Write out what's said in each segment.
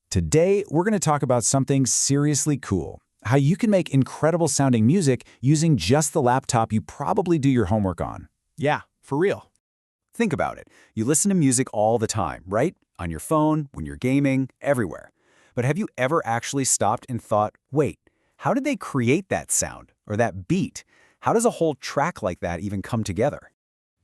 Today, we're going to talk about something seriously cool. How you can make incredible sounding music using just the laptop you probably do your homework on. Yeah, for real. Think about it. You listen to music all the time, right? On your phone, when you're gaming, everywhere. But have you ever actually stopped and thought, wait, how did they create that sound or that beat? How does a whole track like that even come together?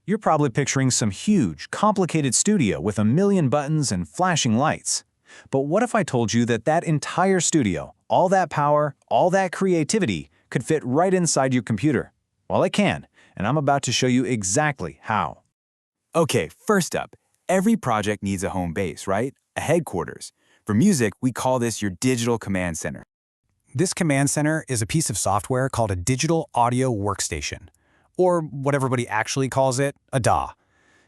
You're probably picturing some huge, complicated studio with a million buttons and flashing lights. But what if I told you that that entire studio, all that power, all that creativity, could fit right inside your computer? Well, it can, and I'm about to show you exactly how. Okay, first up, every project needs a home base, right? A headquarters. For music, we call this your digital command center. This command center is a piece of software called a digital audio workstation, or what everybody actually calls it, a DAW.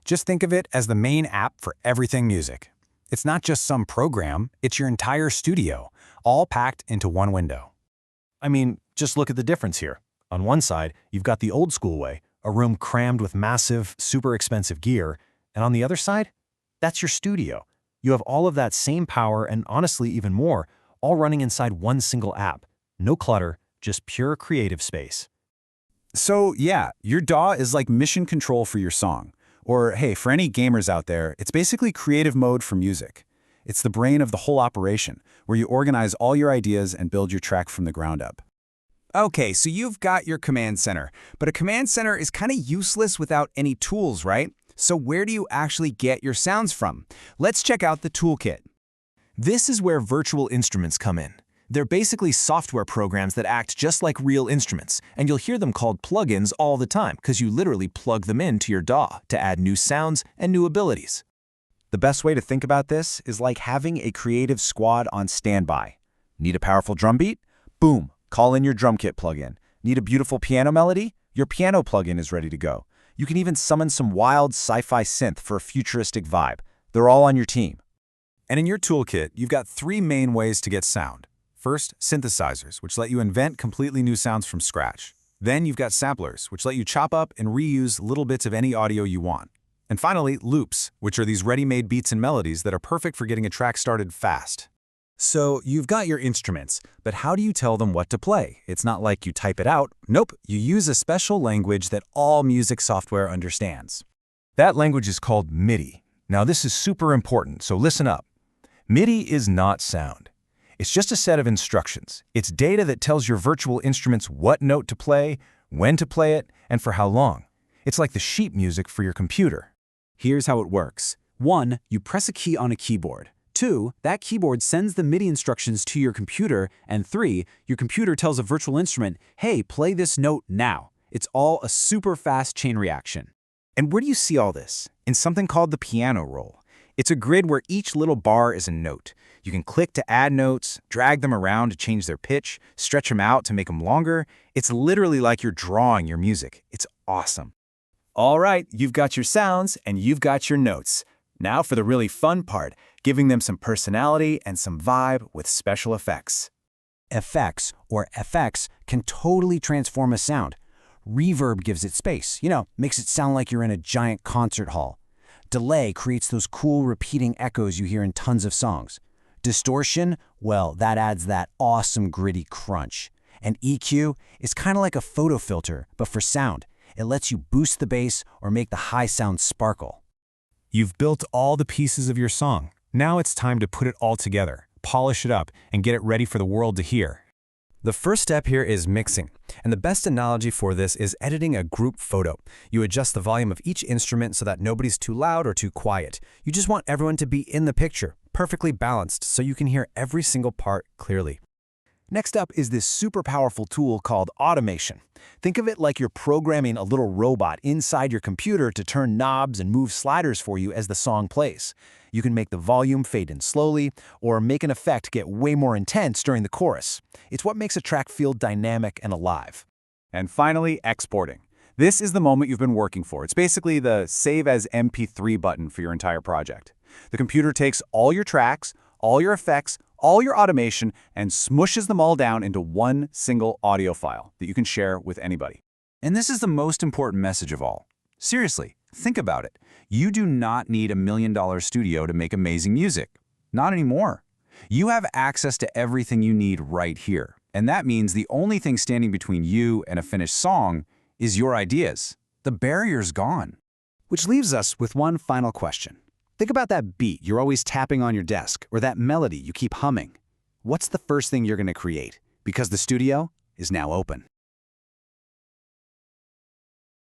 Just think of it as the main app for everything music. It's not just some program, it's your entire studio, all packed into one window. I mean, just look at the difference here. On one side, you've got the old school way, a room crammed with massive, super expensive gear, and on the other side, that's your studio. You have all of that same power and honestly even more, all running inside one single app. No clutter, just pure creative space. So yeah, your DAW is like mission control for your song. Or hey, for any gamers out there, it's basically creative mode for music. It's the brain of the whole operation, where you organize all your ideas and build your track from the ground up. Okay, so you've got your command center, but a command center is kind of useless without any tools, right? So where do you actually get your sounds from? Let's check out the toolkit. This is where virtual instruments come in. They're basically software programs that act just like real instruments, and you'll hear them called plugins all the time because you literally plug them into your DAW to add new sounds and new abilities. The best way to think about this is like having a creative squad on standby. Need a powerful drum beat? Boom, call in your drum kit plugin. Need a beautiful piano melody? Your piano plugin is ready to go. You can even summon some wild sci-fi synth for a futuristic vibe. They're all on your team. And in your toolkit, you've got three main ways to get sound. First, synthesizers, which let you invent completely new sounds from scratch. Then you've got samplers, which let you chop up and reuse little bits of any audio you want. And finally, loops, which are these ready-made beats and melodies that are perfect for getting a track started fast. So you've got your instruments, but how do you tell them what to play? It's not like you type it out. Nope, you use a special language that all music software understands. That language is called MIDI. Now this is super important, so listen up. MIDI is not sound. It's just a set of instructions. It's data that tells your virtual instruments what note to play, when to play it, and for how long. It's like the sheet music for your computer. Here's how it works. 1. You press a key on a keyboard. 2. That keyboard sends the MIDI instructions to your computer. And 3. Your computer tells a virtual instrument, hey, play this note now. It's all a super fast chain reaction. And where do you see all this? In something called the piano roll. It's a grid where each little bar is a note. You can click to add notes, drag them around to change their pitch, stretch them out to make them longer. It's literally like you're drawing your music. It's awesome. All right, you've got your sounds and you've got your notes. Now for the really fun part, giving them some personality and some vibe with special effects. Effects, or FX, can totally transform a sound. Reverb gives it space, makes it sound like you're in a giant concert hall. Delay creates those cool repeating echoes you hear in tons of songs. Distortion, well, that adds that awesome gritty crunch. And EQ is kind of like a photo filter, but for sound. It lets you boost the bass or make the high sound sparkle. You've built all the pieces of your song. Now it's time to put it all together, polish it up, and get it ready for the world to hear. The first step here is mixing, and the best analogy for this is editing a group photo. You adjust the volume of each instrument so that nobody's too loud or too quiet. You just want everyone to be in the picture, perfectly balanced, so you can hear every single part clearly. Next up is this super powerful tool called automation. Think of it like you're programming a little robot inside your computer to turn knobs and move sliders for you as the song plays. You can make the volume fade in slowly, or make an effect get way more intense during the chorus. It's what makes a track feel dynamic and alive. And finally, exporting. This is the moment you've been working for. It's basically the Save as MP3 button for your entire project. The computer takes all your tracks, all your effects, all your automation, and smushes them all down into one single audio file that you can share with anybody. And this is the most important message of all. Seriously, think about it. You do not need $1 million studio to make amazing music. Not anymore. You have access to everything you need right here. And that means the only thing standing between you and a finished song is your ideas. The barrier's gone. Which leaves us with one final question. Think about that beat you're always tapping on your desk, or that melody you keep humming. What's the first thing you're going to create? Because the studio is now open.